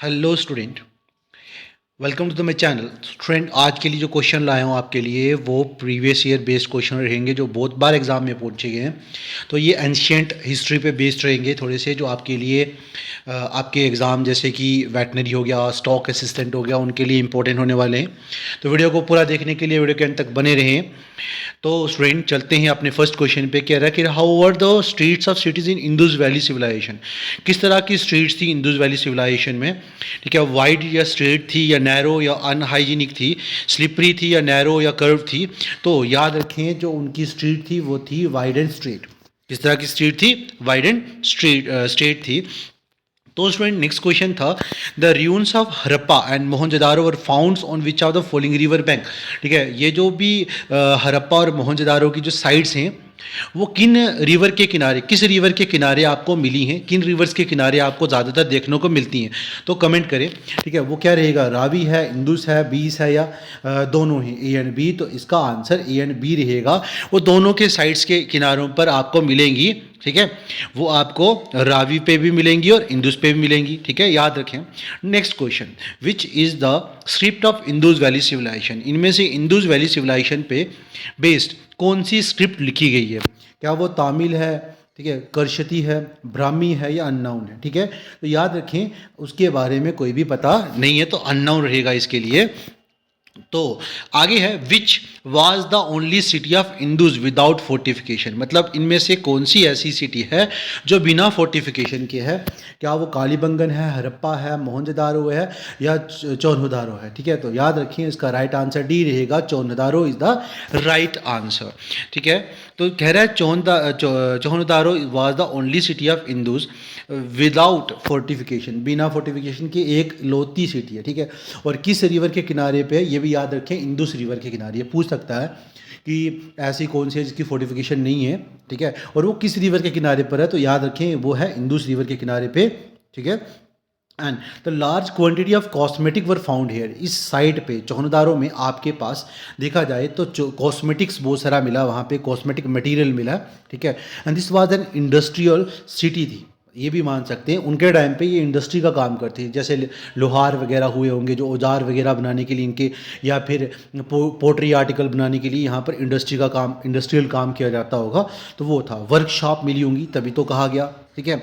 Hello student, welcome to the my channel. Student, आज के लिए जो क्वेश्चन लाया हूँ आपके लिए वो प्रीवियस ईयर बेस्ड क्वेश्चन रहेंगे जो बहुत बार एग्जाम में पूछे गए हैं। तो ये एंशियंट हिस्ट्री पे बेस्ड रहेंगे थोड़े से, जो आपके लिए आपके एग्ज़ाम जैसे कि वेटनरी हो गया, स्टॉक असिस्टेंट हो गया, उनके लिए इंपॉर्टेंट होने वाले हैं। तो वीडियो को पूरा देखने के लिए वीडियो के अंत तक बने रहें। तो स्टूडेंट, चलते हैं अपने फर्स्ट क्वेश्चन पे। कह रहा है कि how were the streets of cities in Indus valley civilisation. किस तरह की स्ट्रीट्स थी इंडस वैली सिविलाइजेशन में। ठीक है, वाइड या स्ट्रेट थी या नैरो या अनहाइजीनिक थी, स्लिपरी थी या नैरो या कर्व थी। तो याद रखें, जो उनकी स्ट्रीट थी वो थी वाइड एंड स्ट्रेट। किस तरह की स्ट्रीट थी? वाइड एंड स्ट्रेट थी। तो स्टूडेंट, नेक्स्ट क्वेश्चन था the ruins of Harappa and Mohenjodaro were found on which of the following river bank. ठीक है, ये जो भी हरप्पा और मोहनजोदारो की जो साइट्स हैं वो किन रिवर के किनारे, किस रिवर के किनारे आपको मिली हैं, किन रिवर्स के किनारे आपको ज़्यादातर देखने को मिलती हैं। तो कमेंट करें। ठीक है, वो क्या रहेगा? रावी है, इंदुस है, बीस है, या दोनों हैं, ए एंड बी। तो इसका आंसर ए एंड बी रहेगा। वो दोनों के साइड्स के किनारों पर आपको मिलेंगी। ठीक है, वो आपको रावी पे भी मिलेंगी और इंदुस पे भी मिलेंगी। ठीक है, याद रखें। Next question, which is the script of Indus valley civilisation. इनमें से इंदुस वैली सिविलाइजेशन पे बेस्ड कौन सी स्क्रिप्ट लिखी गई है? क्या वो तामिल है, ठीक है, करशती है, ब्राह्मी है, या अननाउन है? ठीक है, तो याद रखें उसके बारे में कोई भी पता नहीं है, तो अननाउन रहेगा इसके लिए। तो आगे है, विच was the only city of Indus without fortification. मतलब इनमें से कौन सी ऐसी सिटी है जो बिना फोर्टिफिकेशन के है? क्या वो कालीबंगन है, हरप्पा है, मोहनजोदारो है, या चौन्हुदारो है? ठीक है, तो याद रखिए इसका राइट आंसर डी रहेगा। Chanhudaro is the right answer. ठीक है, तो कह रहा है Chanhudaro was the only city of Indus without fortification, बिना फोर्टिफिकेशन की एक लौती सिटी है। ठीक है, और किस रिवर के किनारे पे? ये भी याद रखें, इंदुस रिवर के किनारे। ये पूछ सकता है कि ऐसी कौन सी है जिसकी फोर्टिफिकेशन नहीं है। ठीक है, और वो किस रिवर के किनारे पर है? तो याद रखें वो है इंदुस रिवर के किनारे पे। ठीक है, and the large quantity of cosmetic were found here. इस साइट पे चौहनदारों में आपके पास देखा जाए तो कॉस्मेटिक्स बहुत सारा मिला, वहाँ पे कॉस्मेटिक मटेरियल मिला। ठीक है, and this was an industrial city थी। ये भी मान सकते हैं उनके टाइम पे ये इंडस्ट्री का काम करती है, जैसे लोहार वगैरह हुए होंगे जो औजार वगैरह बनाने के लिए इनके, या फिर पोट्री आर्टिकल बनाने के लिए यहाँ पर इंडस्ट्री का काम, इंडस्ट्रियल काम किया जाता होगा। तो वो था, वर्कशॉप मिली होंगी तभी तो कहा गया। ठीक है,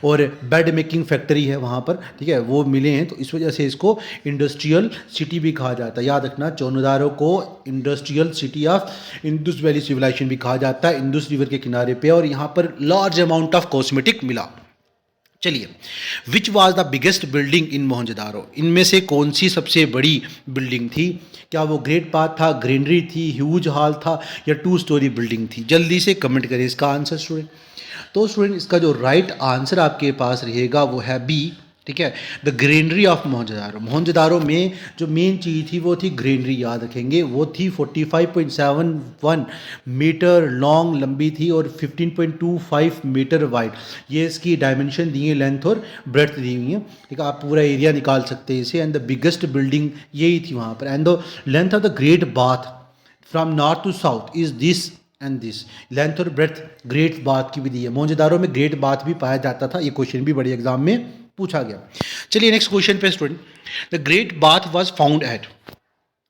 और बेड मेकिंग फैक्ट्री है वहाँ पर। ठीक है, वो मिले हैं, तो इस वजह से इसको इंडस्ट्रियल सिटी भी कहा जाता है। याद रखना, चौनदारों को industrial city of Indus valley civilisation भी कहा जाता है, इंडस रिवर के किनारे पे। और यहाँ पर लार्ज अमाउंट ऑफ कॉस्मेटिक मिला। चलिए, which was the biggest building in Mohenjodaro. इनमें से कौन सी सबसे बड़ी बिल्डिंग थी? क्या वो ग्रेट पाथ था, ग्रीनरी थी, ह्यूज हॉल था, या 2 स्टोरी बिल्डिंग थी? जल्दी से कमेंट करें इसका आंसर स्टूडेंट। तो स्टूडेंट, इसका जो राइट आंसर आपके पास रहेगा वो है बी। ठीक है, the greenery of Mohenjodaro. Mohenjodaro में जो मेन चीज़ थी वो थी ग्रीनरी। याद रखेंगे, वो थी 45.71 मीटर लॉन्ग लंबी थी और 15.25 मीटर वाइड। ये इसकी डायमेंशन दी है, लेंथ और ब्रेड्थ दी हुई है। ठीक है, आप पूरा एरिया निकाल सकते हैं इसे। एंड द बिगेस्ट बिल्डिंग यही थी वहाँ पर। And the length of the great bath from north to south is this and this. Length और ब्रेथ ग्रेट बाथ की भी दी है। मोहनजोदारो में ग्रेट बाथ भी पाया जाता था। ये क्वेश्चन भी बड़े एग्जाम में पूछा गया। चलिए नेक्स्ट क्वेश्चन पे student, the great bath was found at.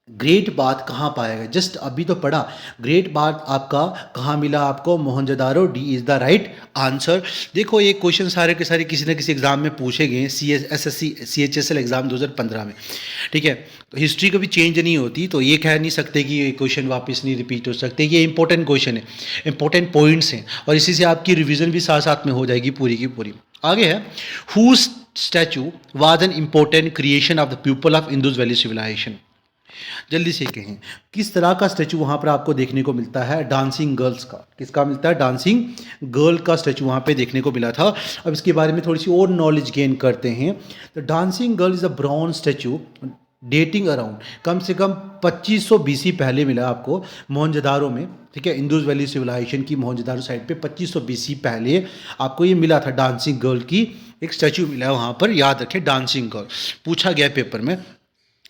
Great bath कहाँ पाया गया? जस्ट अभी तो पढ़ा। ग्रेट बाथ आपका कहाँ मिला? आपको Mohenjodaro. D is the right answer. देखो, ये क्वेश्चन सारे के सारे किसी न किसी एग्जाम में पूछे गए हैं, CSSC CHSL एग्जाम 2015 में। ठीक है, तो हिस्ट्री कभी चेंज नहीं होती, तो ये कह नहीं सकते कि ये क्वेश्चन वापस नहीं रिपीट हो सकते। ये इंपॉर्टेंट क्वेश्चन है, इंपॉर्टेंट पॉइंट्स हैं, और इसी से आपकी रिविजन भी साथ साथ में हो जाएगी पूरी की पूरी। आगे है, who statue was an important creation of the people of Indus valley civilisation. जल्दी से कहें, किस तरह का स्टैचू वहाँ पर आपको देखने को मिलता है? डांसिंग गर्ल्स का। किसका मिलता है? डांसिंग गर्ल का स्टैचू वहाँ पे देखने को मिला था। अब इसके बारे में थोड़ी सी और नॉलेज गेन करते हैं। The dancing girl is a bronze statue dating around, कम से कम 2500 BC पहले मिला आपको मोहनजोदारो में। ठीक है, इंडस वैली सिविलाइजेशन की मोहनजोदारो साइड पे 2500 BC पहले आपको ये मिला था, डांसिंग गर्ल की एक स्टैचू मिला है वहाँ पर। याद रखें, डांसिंग गर्ल पूछा गया पेपर में।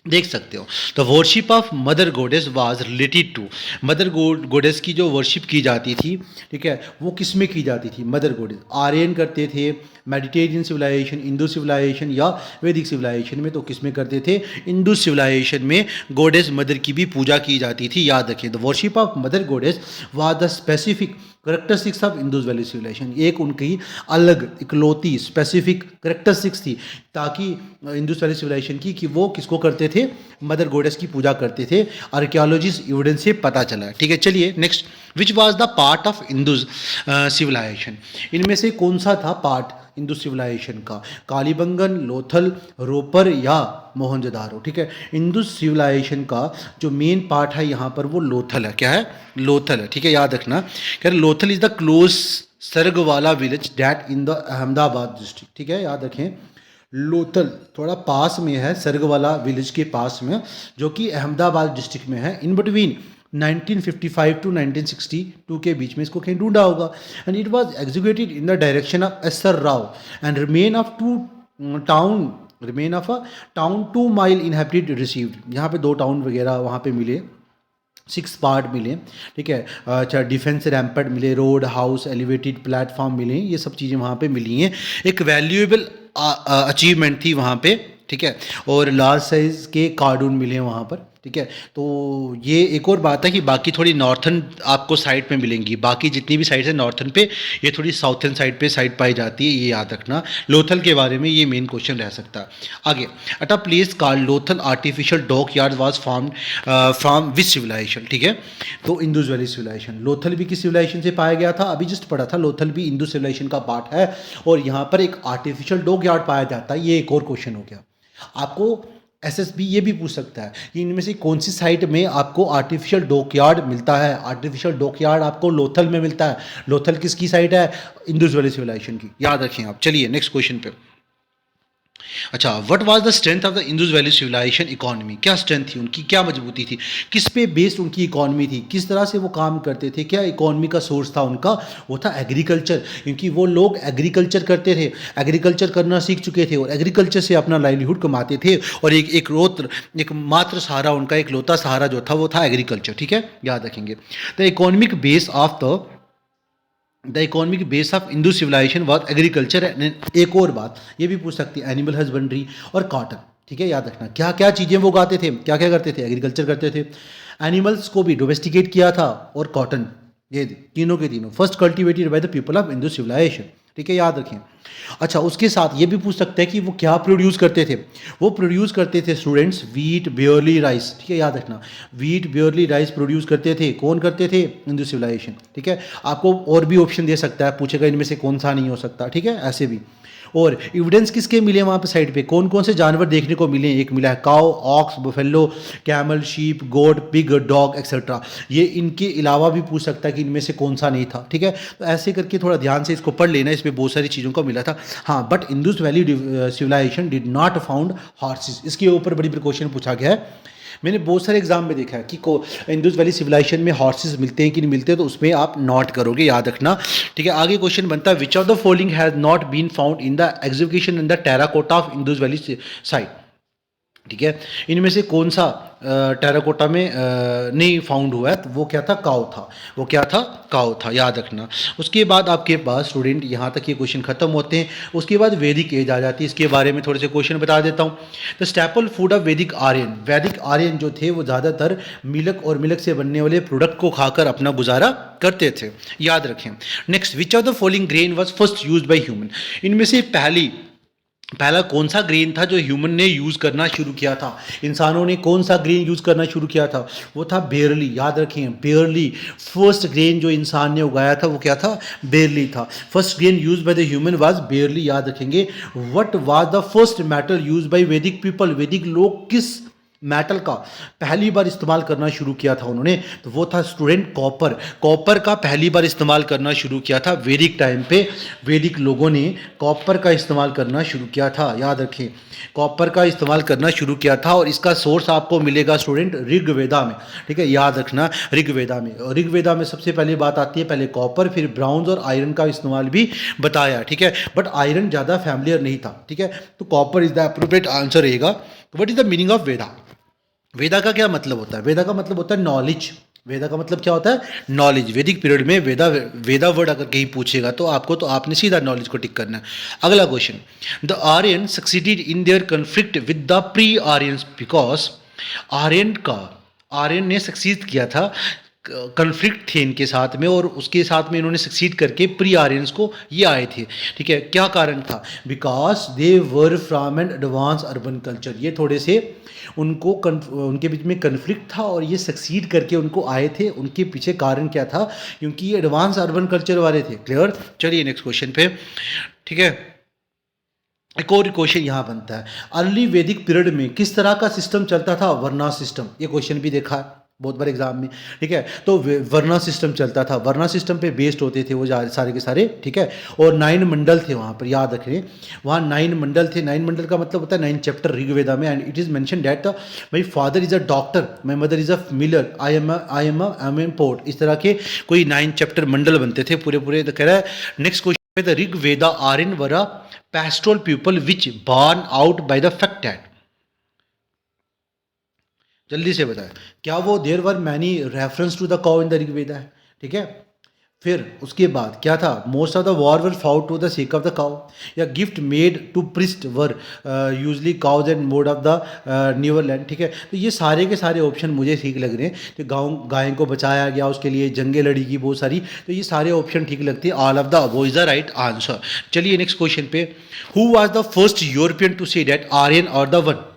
देख सकते हो। The worship of mother goddess was related to, mother goddess की जो वर्शिप की जाती थी, ठीक है, वो किस में की जाती थी? मदर गॉडेस आर्यन करते थे, मेडिटेरियन सिविलाइजेशन, इंडो सिविलाइजेशन या वैदिक सिविलाइजेशन में, तो किस में करते थे? इंडो सिविलाइजेशन में गॉडेस मदर की भी पूजा की जाती थी, याद रखें। The worship of mother goddess was the specific characteristics of Indus valley civilisation, एक उनकी अलग इकलौती स्पेसिफिक करेक्टरिस्टिक्स थी ताकि इंडस वैली सिविलाइजेशन की, कि वो किसको करते थे? मदर गॉडेस की पूजा करते थे। आर्कियोलॉजिस्ट एविडेंस से पता चला है, ठीक है। चलिए next, which was the part of Indus civilisation, इनमें से कौन सा था पार्ट इंडस सिविलाइजेशन का? कालीबंगन, लोथल, रोपर या मोहनजोदारो, ठीक है। इंडस सिविलाइजेशन का जो मेन पार्ट है यहाँ पर वो लोथल है। क्या है? लोथल है, ठीक है, याद रखना। कह रहे Lothal is the close Saragwala village that in the Ahmedabad district, ठीक है, याद रखें। लोथल थोड़ा पास में है, सरगवाला विलेज के पास में, जो कि अहमदाबाद डिस्ट्रिक्ट में है। इन बिटवीन 1955 टू 1962 के बीच में इसको कहीं ढूंढा होगा। And it was executed in the direction of SR Rao and remain of a town 2 mile inhabited received, यहाँ पे 2 टाउन वगैरह वहाँ पे मिले, 6 पार्ट मिले, ठीक है। अच्छा, डिफेंस रैम्पर्ट मिले, रोड, हाउस, एलिवेटेड प्लेटफॉर्म मिले, ये सब चीज़ें वहाँ पे मिली हैं। एक वैल्यूएबल अचीवमेंट थी वहाँ पे, ठीक है। और लार्ज साइज़ के कार्टून मिले हैं वहाँ पर, ठीक है। तो ये एक और बात है कि बाकी थोड़ी नॉर्थन आपको साइड पे मिलेंगी, बाकी जितनी भी साइड है नॉर्थन पे, ये थोड़ी साउथर्न साइड पे साइड पाई जाती है, ये याद रखना। लोथल के बारे में ये मेन क्वेश्चन रह सकता है। आगे, at a place called Lothal artificial dockyard was formed from which civilisation, ठीक है। तो इंडस वैली सिविलाइजेशन, लोथल भी किस सिविलाइजेशन से पाया गया था? अभी जस्ट पढ़ा था, लोथल भी इंडस सिविलाइजेशन का पार्ट है, और यहाँ पर एक आर्टिफिशियल डॉक यार्ड पाया जाता है। ये एक और क्वेश्चन हो गया। आपको एसएसबी ये भी पूछ सकता है कि इनमें से कौन सी साइट में आपको आर्टिफिशियल डॉकयार्ड मिलता है? आर्टिफिशियल डॉकयार्ड आपको लोथल में मिलता है। लोथल किसकी साइट है? इंडस वैली सिविलाइजेशन की, याद रखें आप। चलिए नेक्स्ट क्वेश्चन पे। अच्छा, what was the strength of the Indus valley civilisation economy, क्या स्ट्रेंथ थी उनकी, क्या मजबूती थी, किस पे बेस्ड उनकी इकोनॉमी थी, किस तरह से वो काम करते थे, क्या इकोनॉमी का सोर्स था उनका? वो था एग्रीकल्चर, क्योंकि वो लोग एग्रीकल्चर करते थे, एग्रीकल्चर करना सीख चुके थे और एग्रीकल्चर से अपना लाइवलीहुड कमाते थे। और एक मात्र सहारा उनका, एक लौता सहारा जो था वो था एग्रीकल्चर, ठीक है, याद रखेंगे। The economic base of Indus civilisation was agriculture. एक और बात ये भी पूछ सकती है, एनिमल हस्बेंड्री और कॉटन, ठीक है, याद रखना। क्या क्या चीज़ें वो उगाते थे, क्या क्या करते थे? एग्रीकल्चर करते थे, एनिमल्स को भी डोमेस्टिकेट किया था, और कॉटन, ये तीनों के तीनों first cultivated by the people of Indus civilisation, ठीक है, याद रखें। अच्छा, उसके साथ ये भी पूछ सकते हैं कि वो क्या प्रोड्यूस करते थे? वो प्रोड्यूस करते थे स्टूडेंट्स वीट, बेयरली, राइस, ठीक है, याद रखना। वीट, बेयरली, राइस प्रोड्यूस करते थे। कौन करते थे? इंडस सिविलाइजेशन, ठीक है। आपको और भी ऑप्शन दे सकता है, पूछेगा इनमें से कौन सा नहीं हो सकता, ठीक है, ऐसे भी। और एविडेंस किसके मिले वहाँ पे साइड पे? कौन कौन से जानवर देखने को मिले? एक मिला है cow, ox, buffalo, camel, sheep, goat, pig, dog etcetera. ये इनके अलावा भी पूछ सकता है कि इनमें से कौन सा नहीं था, ठीक है। तो ऐसे करके थोड़ा ध्यान से इसको पढ़ लेना, इसमें बहुत सारी चीज़ों को मिला था। हाँ, but Indus valley civilisation did not found horses, इसके ऊपर बड़ी बड़ी क्वेश्चन पूछा गया है। मैंने बहुत सारे एग्जाम में देखा है कि इंडस वैली सिविलाइजेशन में हॉर्सेस मिलते हैं कि नहीं मिलते हैं, तो उसमें आप नोट करोगे, याद रखना, ठीक है। आगे क्वेश्चन बनता है, which of the following has not been found in the execution in the terracotta of Indus valley site, ठीक है। इनमें से कौन सा टेराकोटा में नहीं फाउंड हुआ है? तो वो क्या था? काउ था। वो क्या था? काउ था, याद रखना। उसके बाद आपके पास स्टूडेंट यहाँ तक ये क्वेश्चन खत्म होते हैं। उसके बाद वैदिक एज आ जाती है, इसके बारे में थोड़े से क्वेश्चन बता देता हूँ। द स्टेपल फूड ऑफ वैदिक आर्यन, वैदिक आर्यन जो थे वो ज़्यादातर मिल्क और मिल्क से बनने वाले प्रोडक्ट को खाकर अपना गुजारा करते थे, याद रखें। Next, which of the following grain was first use by human, इनमें से पहला कौन सा ग्रेन था जो ह्यूमन ने यूज़ करना शुरू किया था? इंसानों ने कौन सा ग्रेन यूज़ करना शुरू किया था? वो था बेरली, याद रखें, बेरली। फर्स्ट ग्रेन जो इंसान ने उगाया था वो क्या था? बेरली था। First grain use by the human was barely, याद रखेंगे। What was the first metal use by वैदिक पीपल, वैदिक लोग किस मेटल का पहली बार इस्तेमाल करना शुरू किया था उन्होंने? तो वो था स्टूडेंट कॉपर। कॉपर का पहली बार इस्तेमाल करना शुरू किया था वैदिक टाइम पे, वैदिक लोगों ने कॉपर का इस्तेमाल करना शुरू किया था, याद रखें, कॉपर का इस्तेमाल करना शुरू किया था। और इसका सोर्स आपको मिलेगा स्टूडेंट ऋग्वेदा में, ठीक है, याद रखना, ऋग्वेदा में। और ऋग्वेदा में सबसे पहली बात आती है, पहले कॉपर, फिर ब्राउन्स और आयरन का इस्तेमाल भी बताया, ठीक है। बट आयरन ज़्यादा फैमिलियर नहीं था, ठीक है, तो copper is the appropriate answer रहेगा। What is the meaning of Veda? Veda का क्या मतलब होता है? वेदा का मतलब होता है नॉलेज। वेदा का मतलब क्या होता है? नॉलेज। वैदिक पीरियड में वेदा वेदा वर्ड अगर कहीं पूछेगा तो आपको, तो आपने सीधा नॉलेज को टिक करना है। अगला question, the Aryan succeeded in their conflict with the pre Aryans because Aryan ने सक्सीड किया था, कन्फ्लिक्ट थे इनके साथ में, और उसके साथ में इन्होंने सक्सीड करके प्री आर्यंस को ये आए थे। ठीक है, क्या कारण था? Because they were from an advance urban culture, ये थोड़े से उनको उनके बीच में कन्फ्लिक्ट था और ये सक्सीड करके उनको आए थे। उनके पीछे कारण क्या था? क्योंकि ये एडवांस अर्बन कल्चर वाले थे। क्लियर? चलिए नेक्स्ट क्वेश्चन पे। ठीक है, एक और क्वेश्चन यहाँ बनता है, अर्ली वैदिक पीरियड में किस तरह का सिस्टम चलता था? वर्ना सिस्टम। ये क्वेश्चन भी देखा है बहुत बार एग्जाम में। ठीक है, तो वर्ना सिस्टम चलता था, वर्ना सिस्टम पे बेस्ड होते थे वो सारे के सारे। ठीक है, और 9 मंडल थे वहाँ पर, याद रखें, वहाँ 9 मंडल थे। 9 मंडल का मतलब होता है 9 चैप्टर ऋग्वेदा में। And it is mention that my father is a doctor, my mother is a miller, I am an poet. इस तरह के कोई 9 चैप्टर मंडल बनते थे पूरे पूरे। तो कह रहा है next question, the Rig Veda Aryan were a pastoral people which born out by the fact that, जल्दी से बताएं, क्या वो there were many reference to the cow in the Rig Veda है? ठीक है, फिर उसके बाद क्या था? Most of the war were fought to the sake of the cow, या gift made to priest were usually cows and mode of the newer land. ठीक है, तो ये सारे के सारे ऑप्शन मुझे ठीक लग रहे हैं। तो गाँव गाय को बचाया गया, उसके लिए जंगे लड़ी की बहुत सारी, तो ये सारे ऑप्शन ठीक लगते हैं। All of the above is the right answer. चलिए नेक्स्ट क्वेश्चन पे, who was the first European to say that Aryan और द वन?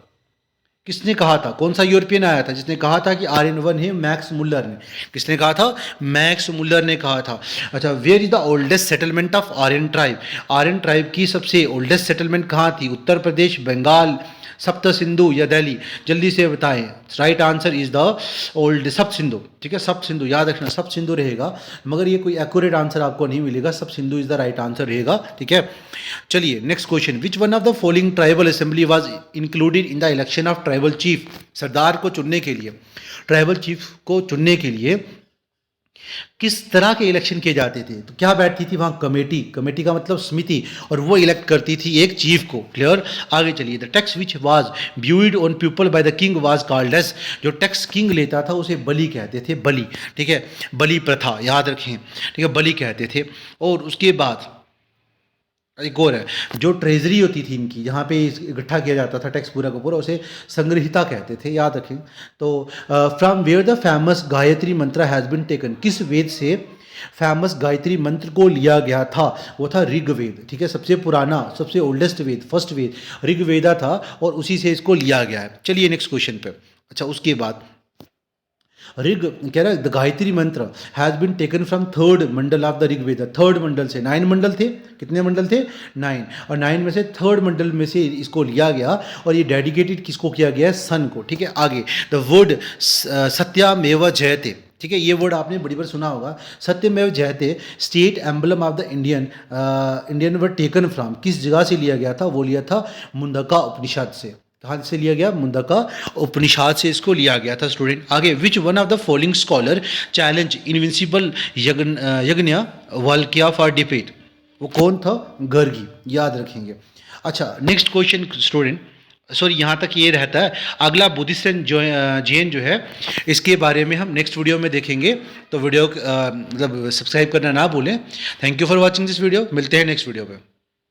किसने कहा था? कौन सा यूरोपियन आया था जिसने कहा था कि आर्यन वन है? मैक्स मुल्लर ने। किसने कहा था? मैक्स मुल्लर ने कहा था। अच्छा, where is the oldest settlement of Aryan tribe? Aryan tribe की सबसे ओल्डेस्ट सेटलमेंट कहाँ थी? उत्तर प्रदेश, बंगाल, सप्त सिंधु या दिल्ली? जल्दी से बताएं। Right answer is the old सप्त सिंधु। ठीक है, सप्त सिंधु याद रखना, सप्त सिंधु रहेगा, मगर ये कोई एक्यूरेट आंसर आपको नहीं मिलेगा। Sapta Sindhu is the right answer रहेगा। ठीक है, चलिए next question, which one of the following tribal assembly was included in the election of tribal chief? सरदार को चुनने के लिए, ट्राइबल चीफ को चुनने के लिए किस तरह के इलेक्शन किए जाते थे? तो क्या बैठती थी वहाँ? कमेटी। कमेटी का मतलब समिति, और वो इलेक्ट करती थी एक चीफ को। क्लियर? आगे चलिए, the tax which was viewed on people by the king was called as, जो टैक्स किंग लेता था उसे बलि कहते थे, बलि। ठीक है, बलि प्रथा याद रखें। ठीक है, बलि कहते थे। और उसके बाद एक और है, जो ट्रेजरी होती थी इनकी, जहाँ पे इकट्ठा किया जाता था टैक्स पूरा का पूरा, उसे संग्रहिता कहते थे, याद रखें। तो from where the famous Gayatri mantra has been taken, किस वेद से फेमस गायत्री मंत्र को लिया गया था? वो था ऋग्वेद। ठीक है, सबसे पुराना, सबसे ओल्डेस्ट वेद, फर्स्ट वेद ऋग्वेदा था, और उसी से इसको लिया गया है। चलिए नेक्स्ट क्वेश्चन पे। अच्छा, उसके बाद ऋग कह रहा है the Gayatri mantra has been taken from third mandal of the Rigveda. Third mandal से, 9 मंडल थे, कितने मंडल थे? 9, और 9 में से थर्ड मंडल में से इसको लिया गया, और ये डेडिकेटेड किसको किया गया है? सन को। ठीक है, आगे द वर्ड सत्यामेव जयते। ठीक है, ये वर्ड आपने बड़ी बार सुना होगा, सत्यमेव जयते, state emblem of the Indian were taken from, किस जगह से लिया गया था? वो लिया था मुंडका उपनिषद से। कहाँ से लिया गया? मुंडका उपनिषद से इसको लिया गया था स्टूडेंट। आगे, विच one of the following scholar challenge invincible यज्ञ वाल्किया फॉर डिबेट? वो कौन था? गर्गी, याद रखेंगे। अच्छा, नेक्स्ट क्वेश्चन स्टूडेंट, सॉरी यहाँ तक ये रहता है। अगला बुद्धिस्ट जैन जो है, इसके बारे में हम नेक्स्ट वीडियो में देखेंगे। तो वीडियो मतलब सब्सक्राइब करना ना भूलें। Thank you for watching this video. मिलते हैं नेक्स्ट वीडियो पे।